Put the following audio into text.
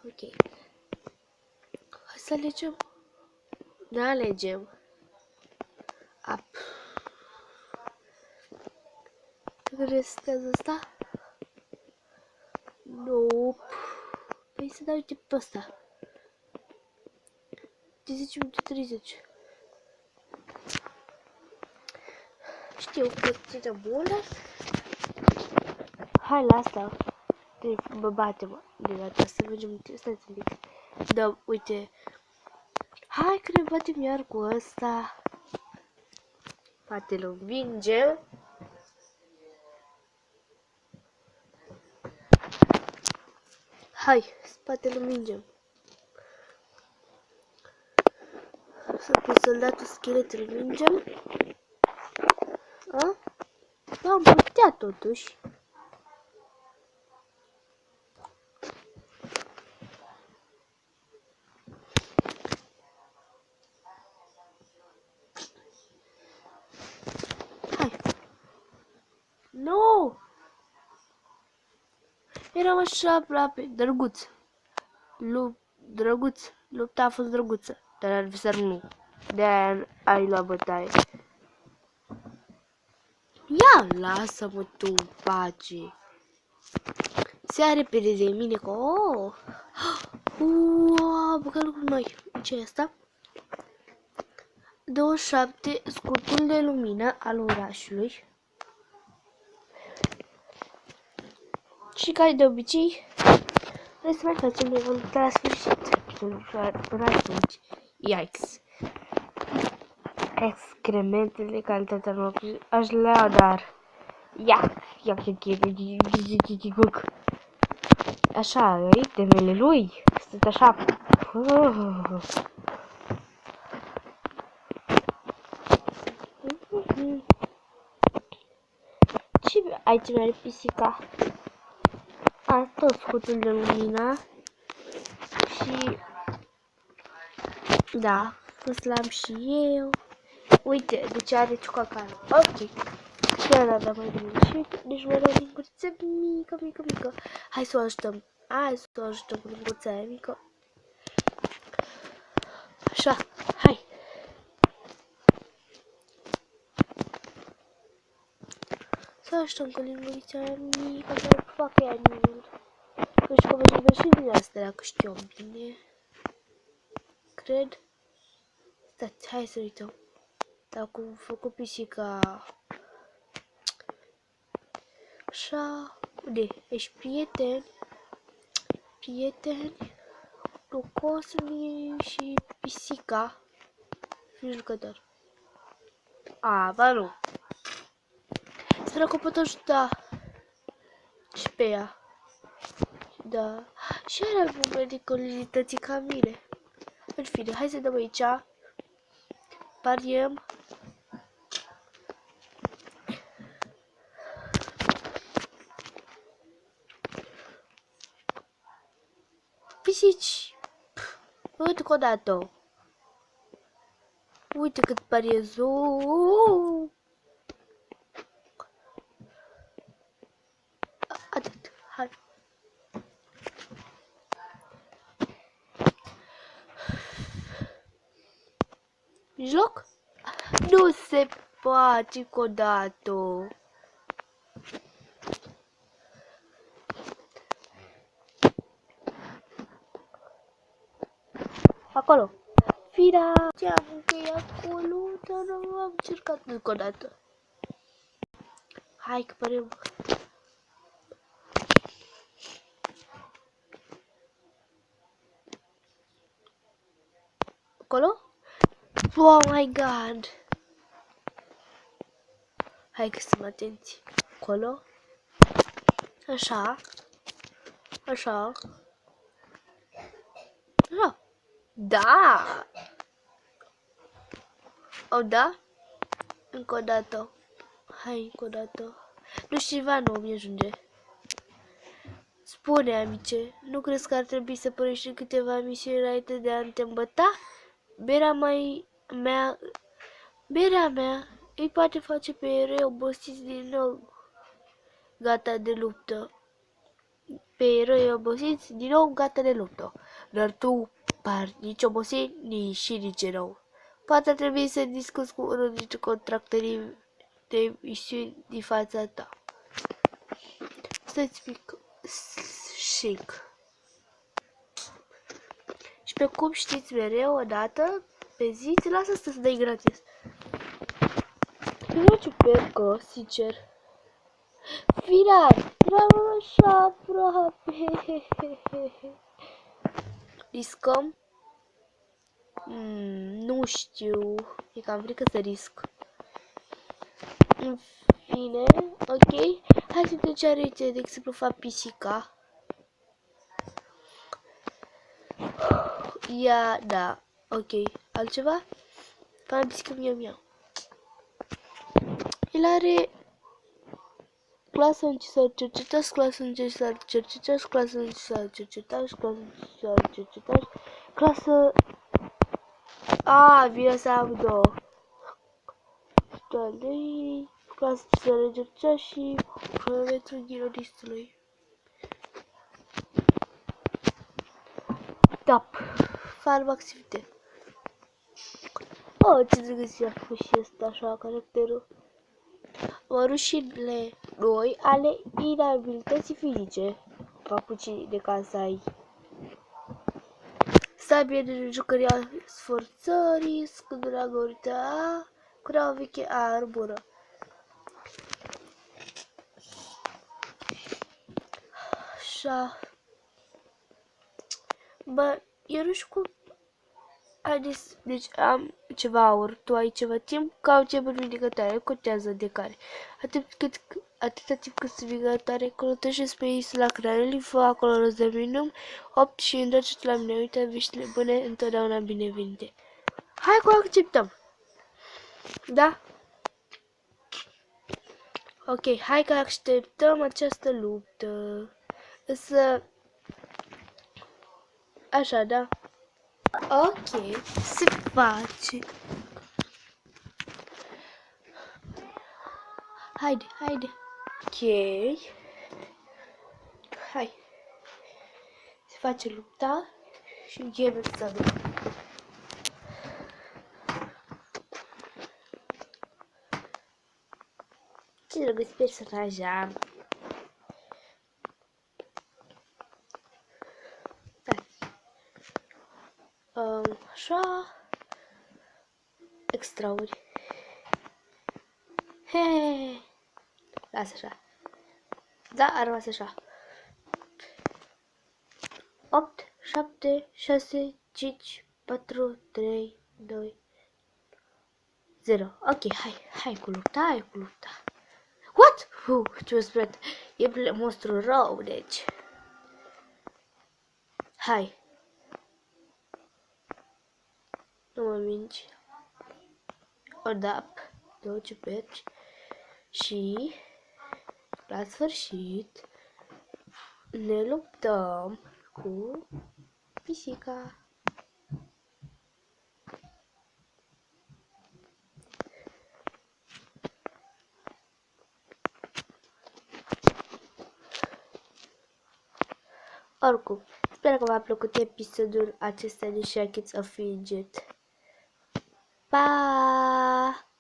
Ok. Hai să alegem. Ne alegem. Up. Restează asta? Nope. Păi să dau uite pe ăsta. De 10 minute 30. Știu că ține mult. Hai la asta. Deci mă bate-mă de data să mergem. Stați un pic. Da, uite. Hai că ne batem iar cu ăsta. Poate îl învingem. Hai, spatele învingem. Să pe soldatul schelet îl învingem. A? Da, am putea totuși. Hai. Nu! Eram așa aproape. Drăguț. Drăguț. Lupta a fost drăguță. Dar adversar nu. De-aia ai luat bătaie. Ia, lasă-mă tu în pace. Se ia repede de mine că... Oh! Băgat lucruri noi. Ce e asta? 27 scutul de lumină al orașului. Și ca de obicei, trebuie să mai facem evoluția la sfârșit. Până atunci. Yikes. Excrementele de calitatea noastră. Aș lea, dar... Așa, itemele lui. Sunt așa... Ce aici are pisica? A, tot scutul de lumină. Și... Da, să l-am și eu. Uite, deci are ciucacană. Ok. Și ăla da mai bine. Și deci mai dau linguriță mică. Hai să o ajutăm. Hai să o ajutăm cu lingurița aia mică. Așa, hai. Să ajutăm cu lingurița aia mică, să facă ea nimeni. Că și că vă și din astea, dacă știu bine. Cred. Stați, hai să uităm. Dacă am făcut pisica... Așa... Unde? Ești prieteni? Prieteni? Lucosului și pisica. Și jucător. A, ba nu. Sper că pot ajuta și pe ea. Da. Și are albume de curiozității ca mine. În fine, hai să dăm aici. Pariem. Pisici. Uite că o dată. Uite cât pariez. Atât. Hai. Joc? Nu se poate încă o dată. Acolo. Fira. Ce-am că e acolo, dar nu am încercat încă o dată. Hai că părem. Acolo? Oh my god. Hai că suntem atenți. Acolo. Așa. Așa. Așa. Da! O, da? Încă o dată. Hai, încă o dată. Nu știu, ceva nu mi ajunge. Spune, amice, nu crezi că ar trebui să părăști câteva misiuni înainte de a te îmbăta? Berea mea îi poate face pe eroi obosiți din nou. Gata de luptă. pe eroi obosiți, din nou gata de luptă. Dar tu par nici obosit, nici erou. Poate ar trebui să discuți cu unul dintre contractorii de misiuni din fața ta. Să-ți pic chic. Și pe cum știți mereu, o dată pe zi, ți lasă să dai gratis. Eu ciuper că, sincer, final, bravo așa aproape. Riscăm? Nu știu, e cam frică să risc. În fine, ok, hai să vedem ce are aici, de exemplu, fac pisica. Ia, da, ok, altceva? Fac pisica miau. El are clasă în ce s-ar cercetați, clasă în ce s-ar cercetați, clasă în ce s-ar cercetați, clasă în ce s-ar cercetați, clasă... Vine să am două. Ștoalei, clasă ce s-ar cercetați și cronometrul ghironistului. Tap. Farmaxivite. Ce drăguț a fost și ăsta așa, caracterul. Mărușile noi ale inabilității fizice. Papucii de casai. Sabie de jucăria sforțării, scândura gorita, cureaua veche a arbură. Așa. Bă, eu nu știu cum... Haideți, deci am ceva aur, tu ai ceva timp, caut ce vindicătoare, contează de care. Atâta timp cât sunt vindicătoare, călătorește pe insula Cranului, fă acolo rost de minum, 8 și întorce-te la mine, uite, veștile bune, întotdeauna binevenite. Hai că acceptăm! Da? Ok, hai că așteptăm această luptă. Însă... Așa, da? Ok, se face. Haide. Ok. Hai. Se face lupta și încheiem episodul. Ce drăguț personaj am. Așa. Extrauri. He. Lasă așa. Da, a rămas așa. 8, 7, 6, 5, 4, 3, 2, 0. Ok, hai cu lupta, What? Ce-o spus? E monstru rău, deci. Hai. Nu mă mingi. Odap. 2 ciuperci. Și la sfârșit ne luptăm cu pisica. Oricum, sper că v-a plăcut episodul acesta de Shake It a Fidget. Pa!